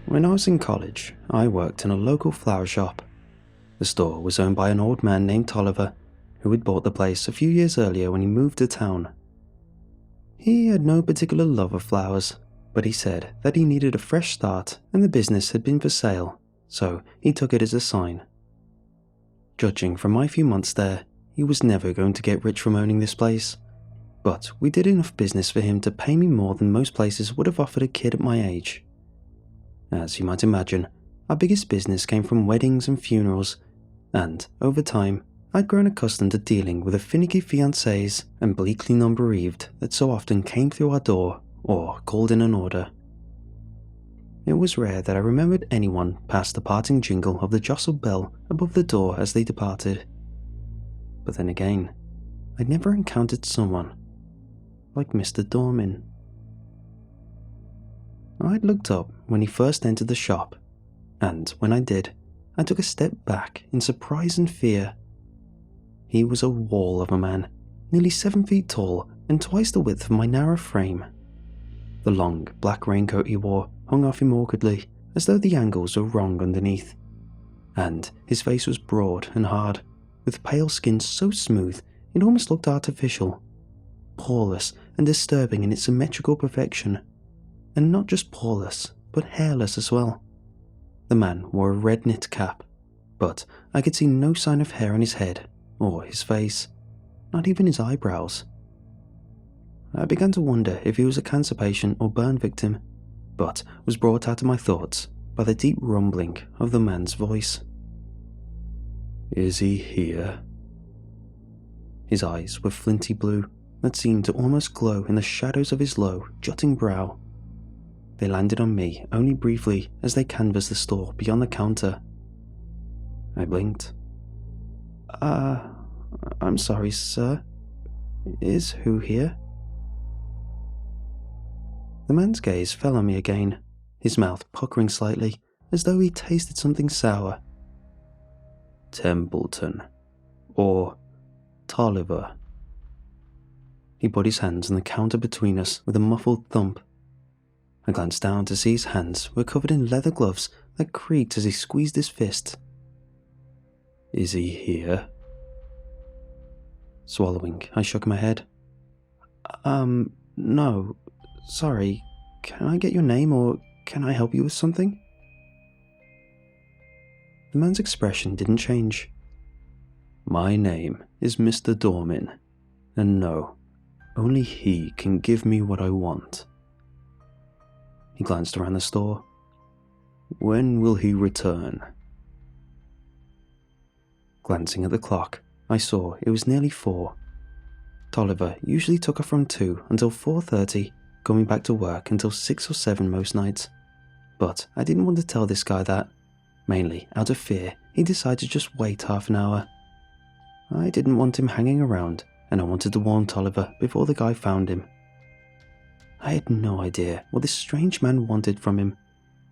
When I was in college, I worked in a local flower shop. The store was owned by an old man named Tolliver, who had bought the place a few years earlier when he moved to town. He had no particular love of flowers, but he said that he needed a fresh start and the business had been for sale, so he took it as a sign. Judging from my few months there, he was never going to get rich from owning this place, but we did enough business for him to pay me more than most places would have offered a kid at my age. As you might imagine, our biggest business came from weddings and funerals, and over time, I'd grown accustomed to dealing with the finicky fiancés and bleakly non-bereaved that so often came through our door or called in an order. It was rare that I remembered anyone past the parting jingle of the jostled bell above the door as they departed. But then again, I'd never encountered someone like Mr. Dorman. I'd looked up when he first entered the shop, and when I did, I took a step back in surprise and fear. He was a wall of a man, nearly 7 feet tall and twice the width of my narrow frame. The long, black raincoat he wore hung off him awkwardly, as though the angles were wrong underneath. And his face was broad and hard, with pale skin so smooth it almost looked artificial, poreless and disturbing in its symmetrical perfection. And not just poreless, but hairless as well. The man wore a red knit cap, but I could see no sign of hair on his head or his face, not even his eyebrows. I began to wonder if he was a cancer patient or burn victim, but was brought out of my thoughts by the deep rumbling of the man's voice. "Is he here?" His eyes were flinty blue that seemed to almost glow in the shadows of his low, jutting brow. They landed on me only briefly as they canvassed the store beyond the counter. I blinked. I'm sorry, sir. Is who here?" The man's gaze fell on me again, his mouth puckering slightly, as though he tasted something sour. "Templeton. Or Tolliver." He put his hands on the counter between us with a muffled thump. I glanced down to see his hands were covered in leather gloves that creaked as he squeezed his fist. "Is he here?" Swallowing, I shook my head. No. Sorry. Can I get your name or can I help you with something?" The man's expression didn't change. "My name is Mr. Dorman, and no, only he can give me what I want." He glanced around the store. "When will he return?" Glancing at the clock, I saw it was nearly 4. Tolliver usually took off from 2 until 4:30, going back to work until 6 or 7 most nights. But I didn't want to tell this guy that. Mainly out of fear, he decided to just wait half an hour. I didn't want him hanging around, and I wanted to warn Tolliver before the guy found him. I had no idea what this strange man wanted from him,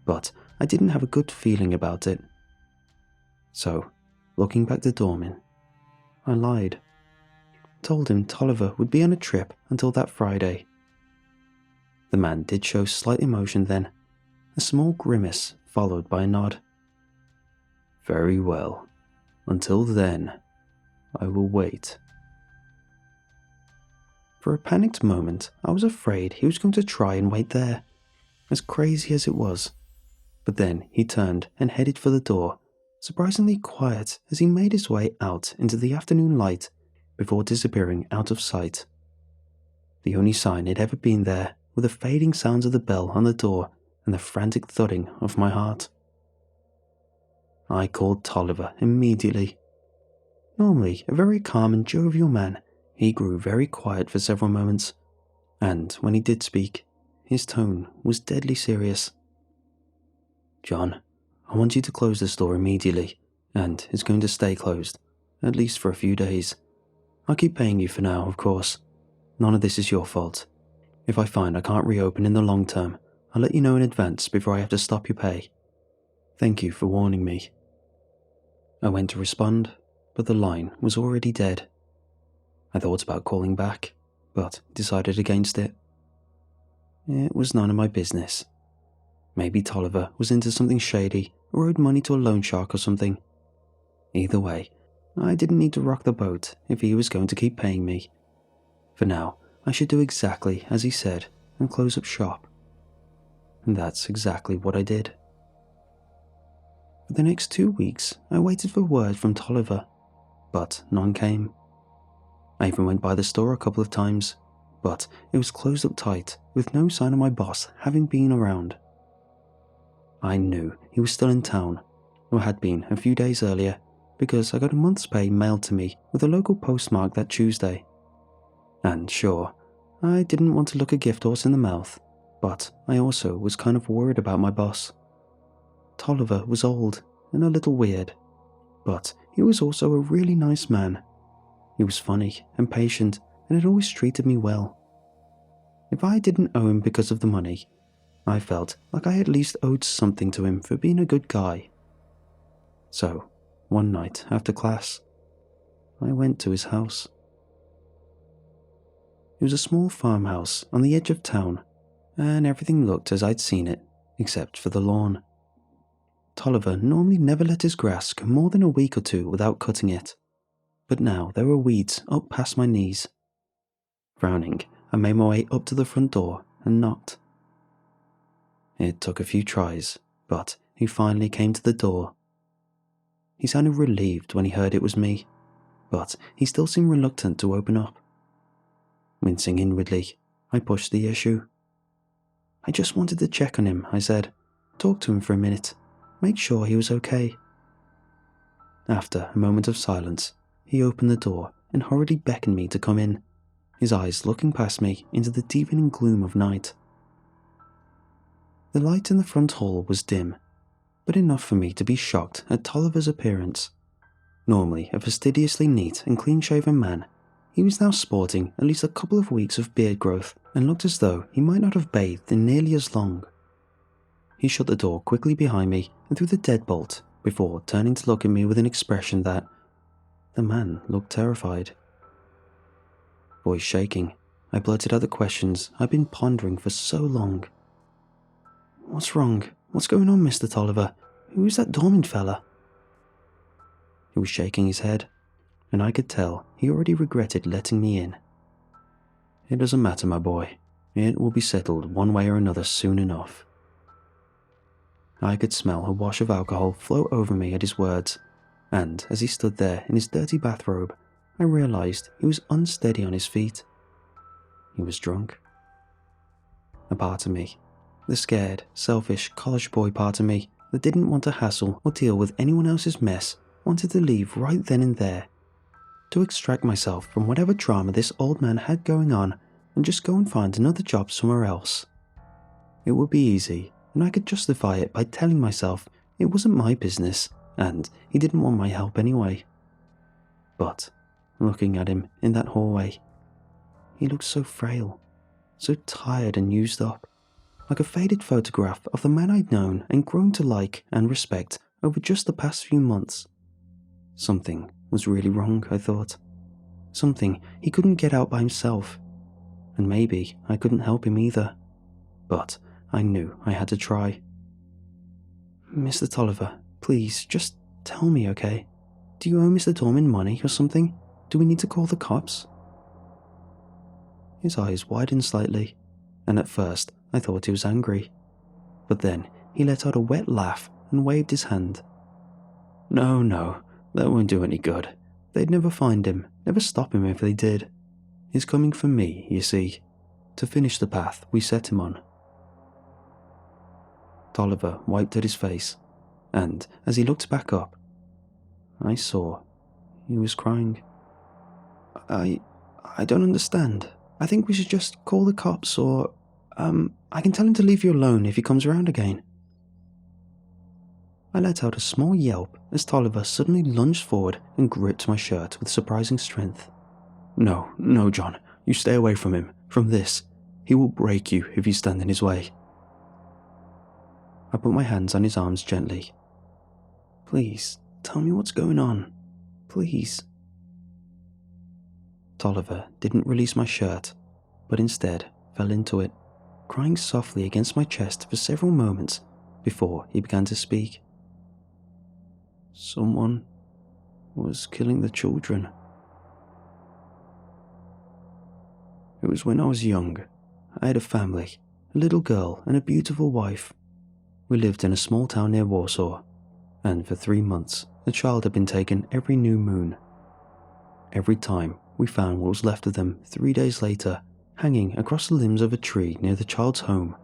but I didn't have a good feeling about it. So, looking back to Dorman, I lied. Told him Tolliver would be on a trip until that Friday. The man did show slight emotion then, a small grimace followed by a nod. "Very well. Until then, I will wait." For a panicked moment, I was afraid he was going to try and wait there, as crazy as it was. But then he turned and headed for the door, surprisingly quiet as he made his way out into the afternoon light before disappearing out of sight. The only sign he'd ever been there were the fading sounds of the bell on the door and the frantic thudding of my heart. I called Tolliver immediately. Normally a very calm and jovial man, he grew very quiet for several moments, and when he did speak, his tone was deadly serious. "John, I want you to close the store immediately, and it's going to stay closed, at least for a few days. I'll keep paying you for now, of course. None of this is your fault. If I find I can't reopen in the long term, I'll let you know in advance before I have to stop your pay. Thank you for warning me." I went to respond, but the line was already dead. I thought about calling back, but decided against it. It was none of my business. Maybe Tolliver was into something shady or owed money to a loan shark or something. Either way, I didn't need to rock the boat if he was going to keep paying me. For now, I should do exactly as he said and close up shop. And that's exactly what I did. For the next 2 weeks, I waited for word from Tolliver, but none came. I even went by the store a couple of times, but it was closed up tight with no sign of my boss having been around. I knew he was still in town, or had been a few days earlier, because I got a month's pay mailed to me with a local postmark that Tuesday. And sure, I didn't want to look a gift horse in the mouth, but I also was kind of worried about my boss. Tolliver was old and a little weird, but he was also a really nice man. He was funny and patient and had always treated me well. If I didn't owe him because of the money, I felt like I at least owed something to him for being a good guy. So, one night after class, I went to his house. It was a small farmhouse on the edge of town, and everything looked as I'd seen it, except for the lawn. Tolliver normally never let his grass go more than a week or two without cutting it, but now there were weeds up past my knees. Frowning, I made my way up to the front door and knocked. It took a few tries, but he finally came to the door. He sounded relieved when he heard it was me, but he still seemed reluctant to open up. Wincing inwardly, I pushed the issue. I just wanted to check on him, I said. Talk to him for a minute. Make sure he was okay. After a moment of silence, he opened the door and hurriedly beckoned me to come in, his eyes looking past me into the deepening gloom of night. The light in the front hall was dim, but enough for me to be shocked at Tolliver's appearance. Normally a fastidiously neat and clean-shaven man, he was now sporting at least a couple of weeks of beard growth and looked as though he might not have bathed in nearly as long. He shut the door quickly behind me and threw the deadbolt before turning to look at me with an expression that the man looked terrified. Voice shaking, I blurted out the questions I'd been pondering for so long. "What's wrong? What's going on, Mr. Tolliver? Who's that Dorman fella?" He was shaking his head, and I could tell he already regretted letting me in. "It doesn't matter, my boy. It will be settled one way or another soon enough." I could smell a wash of alcohol flow over me at his words, and as he stood there in his dirty bathrobe, I realized he was unsteady on his feet. He was drunk. A part of me, the scared, selfish college boy part of me that didn't want to hassle or deal with anyone else's mess, wanted to leave right then and there, to extract myself from whatever drama this old man had going on and just go and find another job somewhere else. It would be easy, and I could justify it by telling myself it wasn't my business and he didn't want my help anyway. But looking at him in that hallway, he looked so frail, so tired and used up, like a faded photograph of the man I'd known and grown to like and respect over just the past few months. Something was really wrong, I thought. Something he couldn't get out by himself. And maybe I couldn't help him either. But I knew I had to try. "Mr. Tolliver, please, just tell me, okay? Do you owe Mr. Dorman money or something? Do we need to call the cops?" His eyes widened slightly, and at first I thought he was angry. But then he let out a wet laugh and waved his hand. No, that won't do any good. They'd never find him, never stop him if they did. He's coming for me, you see, to finish the path we set him on." Tolliver wiped at his face, and as he looked back up, I saw he was crying. I don't understand. I think we should just call the cops or, I can tell him to leave you alone if he comes around again." I let out a small yelp as Tolliver suddenly lunged forward and gripped my shirt with surprising strength. No, John, you stay away from him, from this. He will break you if you stand in his way." I put my hands on his arms gently. "Please, tell me what's going on. Please." Tolliver didn't release my shirt, but instead fell into it, crying softly against my chest for several moments before he began to speak. Someone was killing the children. It was when I was young. I had a family, a little girl and a beautiful wife. We lived in a small town near Warsaw, and for 3 months the child had been taken every new moon. Every time we found what was left of them 3 days later, hanging across the limbs of a tree near the child's home.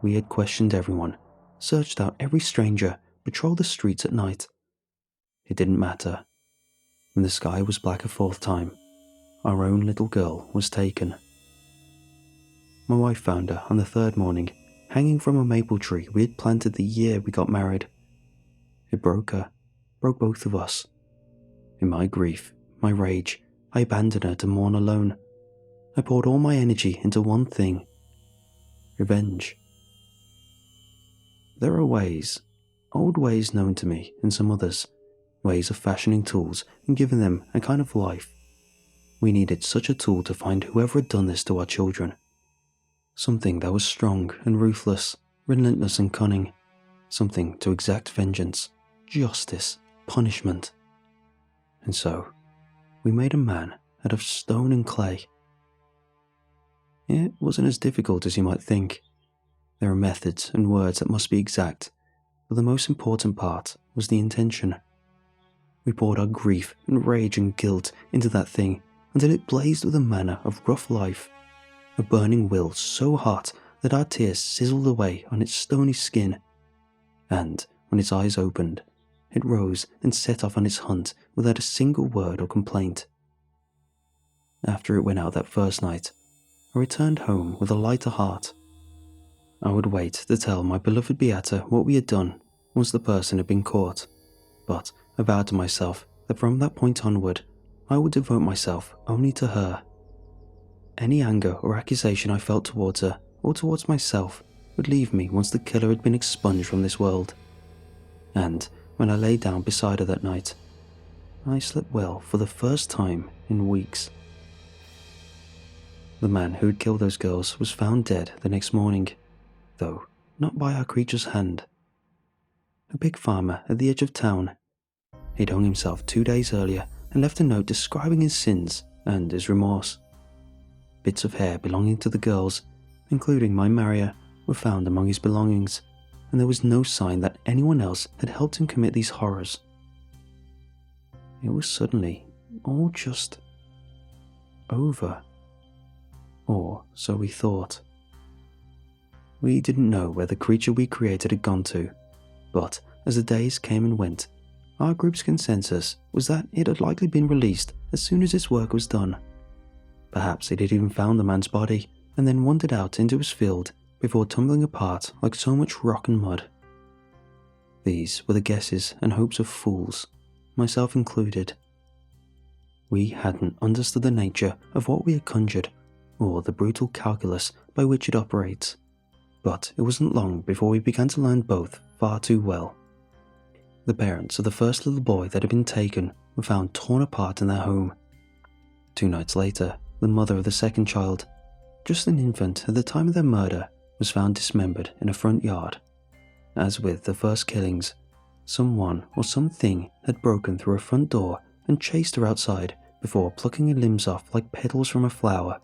We had questioned everyone, searched out every stranger, patrolled the streets at night. It didn't matter. When the sky was black a 4th time, our own little girl was taken. My wife found her on the 3rd morning, hanging from a maple tree we had planted the year we got married. It broke her, broke both of us. In my grief, my rage, I abandoned her to mourn alone. I poured all my energy into one thing: revenge. There are ways, old ways known to me and some others, ways of fashioning tools and giving them a kind of life. We needed such a tool to find whoever had done this to our children. Something that was strong and ruthless, relentless and cunning. Something to exact vengeance, justice, punishment. And so, we made a man out of stone and clay. It wasn't as difficult as you might think. There are methods and words that must be exact, but the most important part was the intention. We poured our grief and rage and guilt into that thing until it blazed with a manner of rough life, a burning will so hot that our tears sizzled away on its stony skin, and when its eyes opened, it rose and set off on its hunt without a single word or complaint. After it went out that first night, I returned home with a lighter heart. I would wait to tell my beloved Beata what we had done once the person had been caught, but I vowed to myself that from that point onward, I would devote myself only to her. Any anger or accusation I felt towards her or towards myself would leave me once the killer had been expunged from this world. And when I lay down beside her that night, I slept well for the first time in weeks. The man who had killed those girls was found dead the next morning, though not by our creature's hand. A pig farmer at the edge of town. He'd hung himself 2 days earlier and left a note describing his sins and his remorse. Bits of hair belonging to the girls, including my Maria, were found among his belongings, and there was no sign that anyone else had helped him commit these horrors. It was suddenly all just over. Or so we thought. We didn't know where the creature we created had gone to, but as the days came and went, our group's consensus was that it had likely been released as soon as its work was done. Perhaps it had even found the man's body and then wandered out into his field before tumbling apart like so much rock and mud. These were the guesses and hopes of fools, myself included. We hadn't understood the nature of what we had conjured, or the brutal calculus by which it operates, but it wasn't long before we began to learn both far too well. The parents of the first little boy that had been taken were found torn apart in their home. 2 nights later, the mother of the second child, just an infant at the time of their murder, was found dismembered in a front yard. As with the first killings, someone or something had broken through a front door and chased her outside before plucking her limbs off like petals from a flower.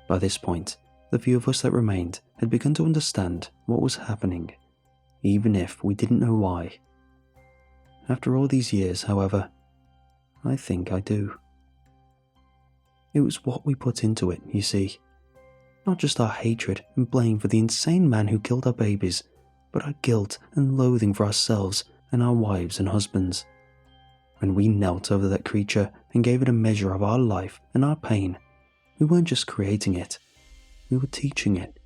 By this point, the few of us that remained had begun to understand what was happening, even if we didn't know why. After all these years, however, I think I do. It was what we put into it, you see. Not just our hatred and blame for the insane man who killed our babies, but our guilt and loathing for ourselves and our wives and husbands. When we knelt over that creature and gave it a measure of our life and our pain, we weren't just creating it, we were teaching it,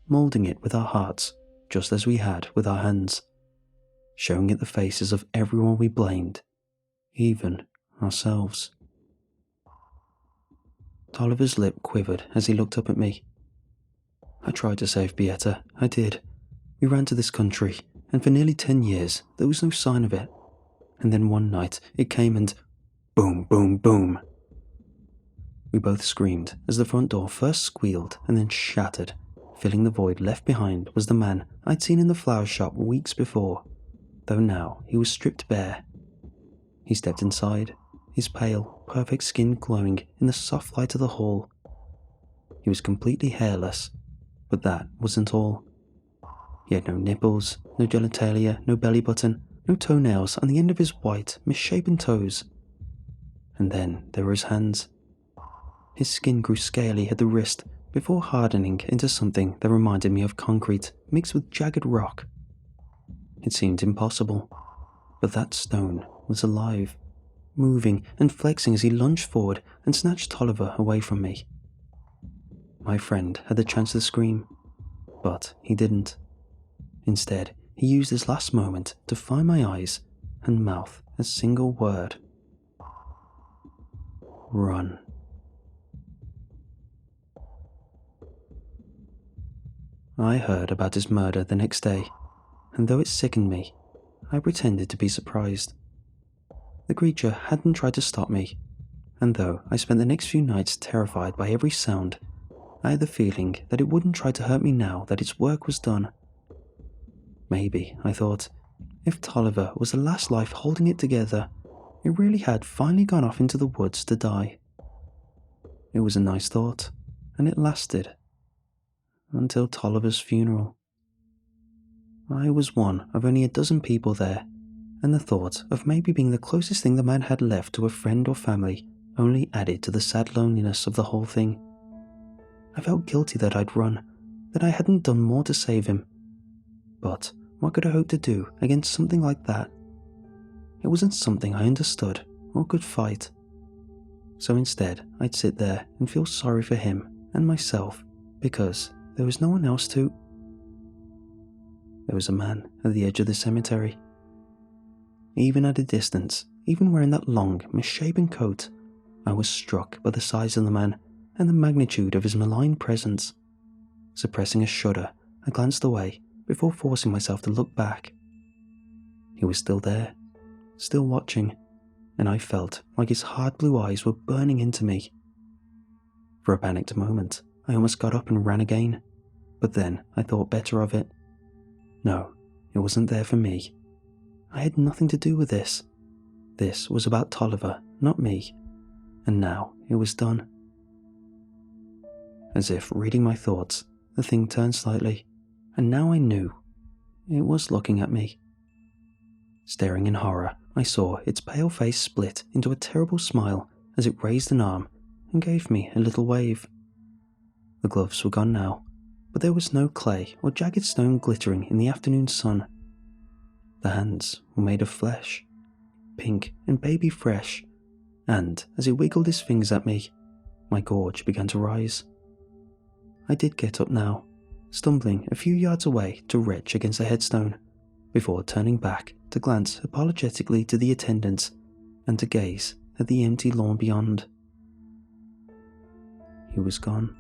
moulding it with our hearts, just as we had with our hands, showing it the faces of everyone we blamed, even ourselves. Tolliver's lip quivered as he looked up at me. I tried to save Beata, I did. We ran to this country, and for nearly 10 years there was no sign of it. And then one night it came and boom, boom, boom. We both screamed as the front door first squealed and then shattered, Filling the void left behind was the man I'd seen in the flower shop weeks before, though now he was stripped bare. He stepped inside, his pale, perfect skin glowing in the soft light of the hall. He was completely hairless, but that wasn't all. He had no nipples, no genitalia, no belly button, no toenails on the end of his white, misshapen toes. And then there were his hands. His skin grew scaly at the wrist before hardening into something that reminded me of concrete mixed with jagged rock. It seemed impossible, but that stone was alive, moving and flexing as he lunged forward and snatched Tolliver away from me. My friend had the chance to scream, but he didn't. Instead, he used his last moment to find my eyes and mouth a single word. Run. I heard about his murder the next day, and though it sickened me, I pretended to be surprised. The creature hadn't tried to stop me, and though I spent the next few nights terrified by every sound, I had the feeling that it wouldn't try to hurt me now that its work was done. Maybe, I thought, if Tolliver was the last life holding it together, it really had finally gone off into the woods to die. It was a nice thought, and it lasted. Until Tolliver's funeral. I was one of only a dozen people there, and the thought of maybe being the closest thing the man had left to a friend or family only added to the sad loneliness of the whole thing. I felt guilty that I'd run, that I hadn't done more to save him. But what could I hope to do against something like that? It wasn't something I understood or could fight. So instead, I'd sit there and feel sorry for him and myself because there was no one else to. There was a man at the edge of the cemetery. Even at a distance, even wearing that long, misshapen coat, I was struck by the size of the man and the magnitude of his malign presence. Suppressing a shudder, I glanced away before forcing myself to look back. He was still there, still watching, and I felt like his hard blue eyes were burning into me. For a panicked moment, I almost got up and ran again, but then I thought better of it. No, it wasn't there for me. I had nothing to do with this. This was about Tolliver, not me, and now it was done. As if reading my thoughts, the thing turned slightly, and now I knew. It was looking at me. Staring in horror, I saw its pale face split into a terrible smile as it raised an arm and gave me a little wave. The gloves were gone now, but there was no clay or jagged stone glittering in the afternoon sun. The hands were made of flesh, pink and baby fresh, and as he wiggled his fingers at me, my gorge began to rise. I did get up now, stumbling a few yards away to retch against a headstone, before turning back to glance apologetically to the attendants and to gaze at the empty lawn beyond. He was gone.